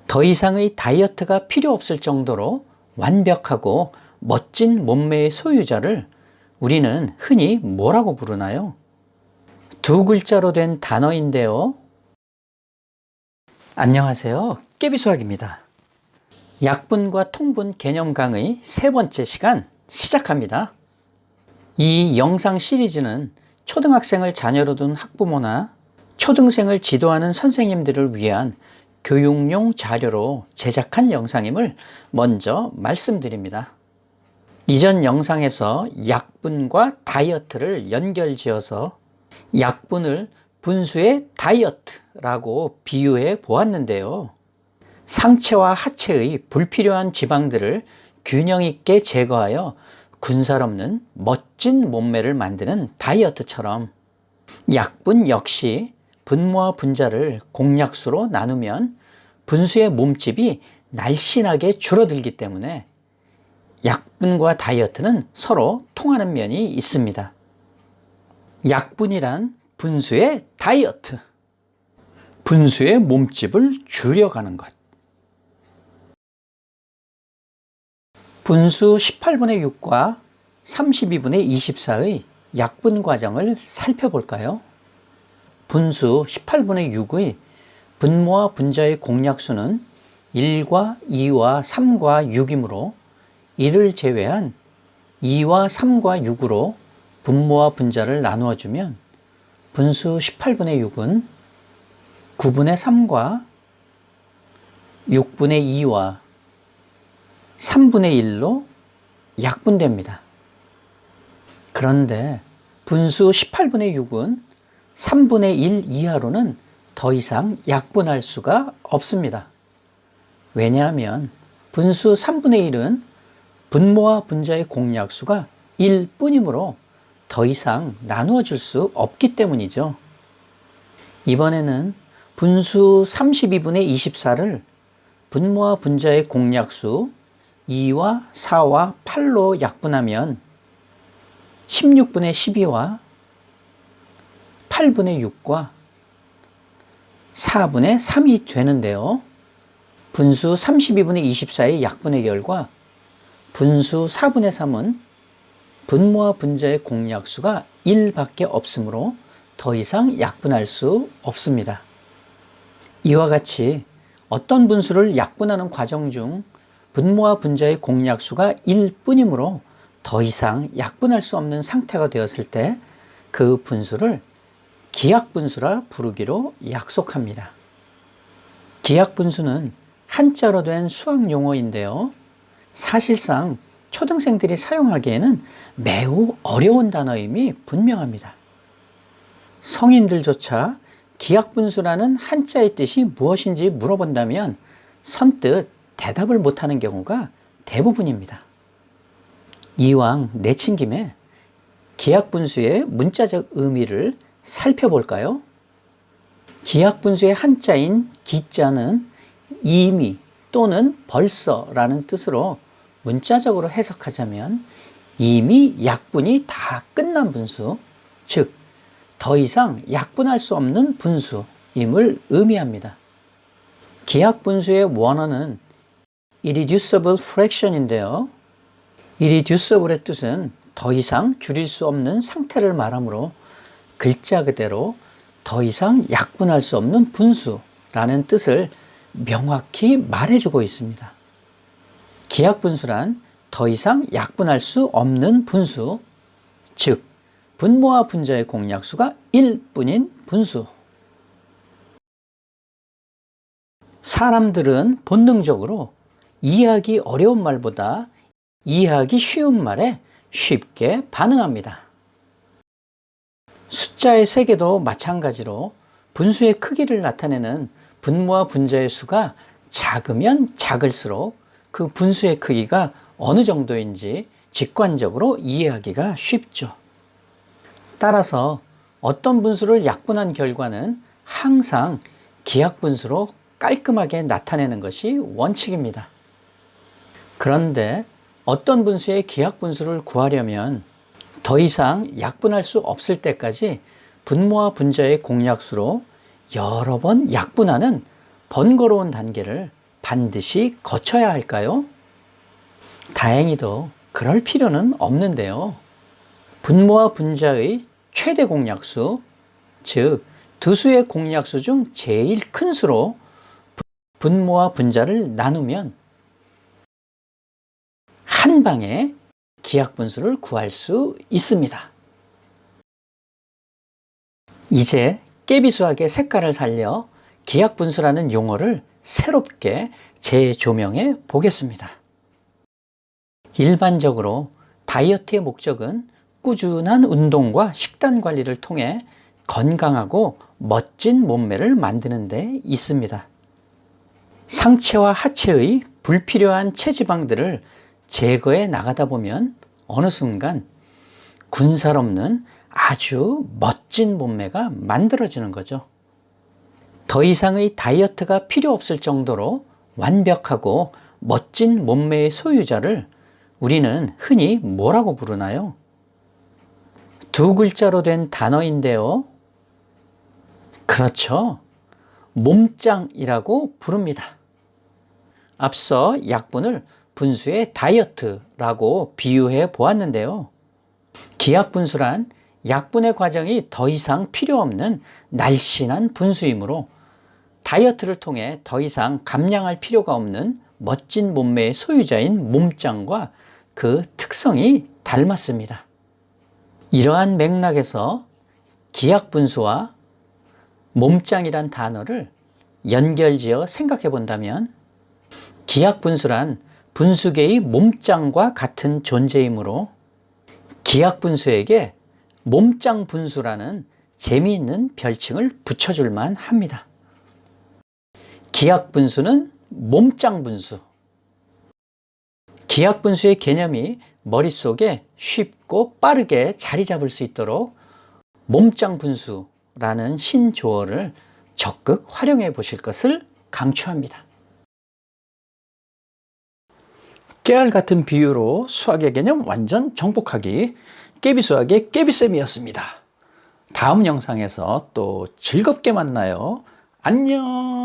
더 이상의 다이어트가 필요 없을 정도로 완벽하고 멋진 몸매의 소유자를 우리는 흔히 뭐라고 부르나요? 두 글자로 된 단어인데요. 안녕하세요. 깨비수학입니다. 약분과 통분 개념 강의 세 번째 시간 시작합니다. 이 영상 시리즈는 초등학생을 자녀로 둔 학부모나 초등생을 지도하는 선생님들을 위한 교육용 자료로 제작한 영상임을 먼저 말씀드립니다. 이전 영상에서 약분과 다이어트를 연결지어서 약분을 분수의 다이어트라고 비유해 보았는데요. 상체와 하체의 불필요한 지방들을 균형 있게 제거하여 군살 없는 멋진 몸매를 만드는 다이어트처럼 약분 역시 분모와 분자를 공약수로 나누면 분수의 몸집이 날씬하게 줄어들기 때문에 약분과 다이어트는 서로 통하는 면이 있습니다. 약분이란 분수의 다이어트, 분수의 몸집을 줄여가는 것. 분수 18분의 6과 32분의 24의 약분 과정을 살펴볼까요? 분수 18분의 6의 분모와 분자의 공약수는 1과 2와 3과 6이므로 1을 제외한 2와 3과 6으로 분모와 분자를 나누어 주면 분수 18분의 6은 9분의 3과 6분의 2와 3분의 1로 약분됩니다. 그런데 분수 18분의 6은 3분의 1 이하로는 더 이상 약분할 수가 없습니다. 왜냐하면 분수 3분의 1은 분모와 분자의 공약수가 1뿐이므로 더 이상 나누어 줄 수 없기 때문이죠. 이번에는 분수 32분의 24를 분모와 분자의 공약수 2와 4와 8로 약분하면 16분의 12와 8분의 6과 4분의 3이 되는데요. 분수 32분의 24의 약분의 결과 분수 4분의 3은 분모와 분자의 공약수가 1밖에 없으므로 더 이상 약분할 수 없습니다. 이와 같이 어떤 분수를 약분하는 과정 중 분모와 분자의 공약수가 1뿐이므로 더 이상 약분할 수 없는 상태가 되었을 때 그 분수를 기약분수라 부르기로 약속합니다. 기약분수는 한자로 된 수학 용어인데요. 사실상 초등생들이 사용하기에는 매우 어려운 단어임이 분명합니다. 성인들조차 기약분수라는 한자의 뜻이 무엇인지 물어본다면 선뜻 대답을 못하는 경우가 대부분입니다. 이왕 내친 김에 기약분수의 문자적 의미를 살펴볼까요? 기약분수의 한자인 기자는 이미 또는 벌써라는 뜻으로 문자적으로 해석하자면 이미 약분이 다 끝난 분수, 즉 더 이상 약분할 수 없는 분수임을 의미합니다. 기약분수의 원어는 irreducible fraction인데요. irreducible의 뜻은 더 이상 줄일 수 없는 상태를 말하므로 글자 그대로 더 이상 약분할 수 없는 분수라는 뜻을 명확히 말해주고 있습니다. 기약분수란 더 이상 약분할 수 없는 분수, 즉 분모와 분자의 공약수가 1뿐인 분수. 사람들은 본능적으로 이해하기 어려운 말보다 이해하기 쉬운 말에 쉽게 반응합니다. 숫자의 세계도 마찬가지로 분수의 크기를 나타내는 분모와 분자의 수가 작으면 작을수록 그 분수의 크기가 어느 정도인지 직관적으로 이해하기가 쉽죠. 따라서 어떤 분수를 약분한 결과는 항상 기약분수로 깔끔하게 나타내는 것이 원칙입니다. 그런데 어떤 분수의 기약분수를 구하려면 더 이상 약분할 수 없을 때까지 분모와 분자의 공약수로 여러 번 약분하는 번거로운 단계를 반드시 거쳐야 할까요? 다행히도 그럴 필요는 없는데요. 분모와 분자의 최대 공약수, 즉 두 수의 공약수 중 제일 큰 수로 분모와 분자를 나누면 한 방에 기하분수를 구할 수 있습니다. 이제 깨비수학의 색깔을 살려 기하분수라는 용어를 새롭게 재조명해 보겠습니다. 일반적으로 다이어트의 목적은 꾸준한 운동과 식단 관리를 통해 건강하고 멋진 몸매를 만드는 데 있습니다. 상체와 하체의 불필요한 체지방들을 제거해 나가다 보면 어느 순간 군살 없는 아주 멋진 몸매가 만들어지는 거죠. 더 이상의 다이어트가 필요 없을 정도로 완벽하고 멋진 몸매의 소유자를 우리는 흔히 뭐라고 부르나요? 두 글자로 된 단어인데요. 그렇죠. 몸짱이라고 부릅니다. 앞서 약분을 분수의 다이어트라고 비유해 보았는데요. 기하분수란 약분의 과정이 더 이상 필요 없는 날씬한 분수이므로 다이어트를 통해 더 이상 감량할 필요가 없는 멋진 몸매의 소유자인 몸짱과 그 특성이 닮았습니다. 이러한 맥락에서 기하분수와 몸짱이란 단어를 연결지어 생각해 본다면 기하분수란 분수계의 몸짱과 같은 존재이므로 기하분수에게 몸짱 분수라는 재미있는 별칭을 붙여줄만 합니다. 기하분수는 몸짱 분수. 기하분수의 개념이 머릿속에 쉽고 빠르게 자리 잡을 수 있도록 몸짱 분수라는 신조어를 적극 활용해 보실 것을 강추합니다. 깨알 같은 비유로 수학의 개념 완전 정복하기, 깨비수학의 깨비쌤이었습니다. 다음 영상에서 또 즐겁게 만나요. 안녕.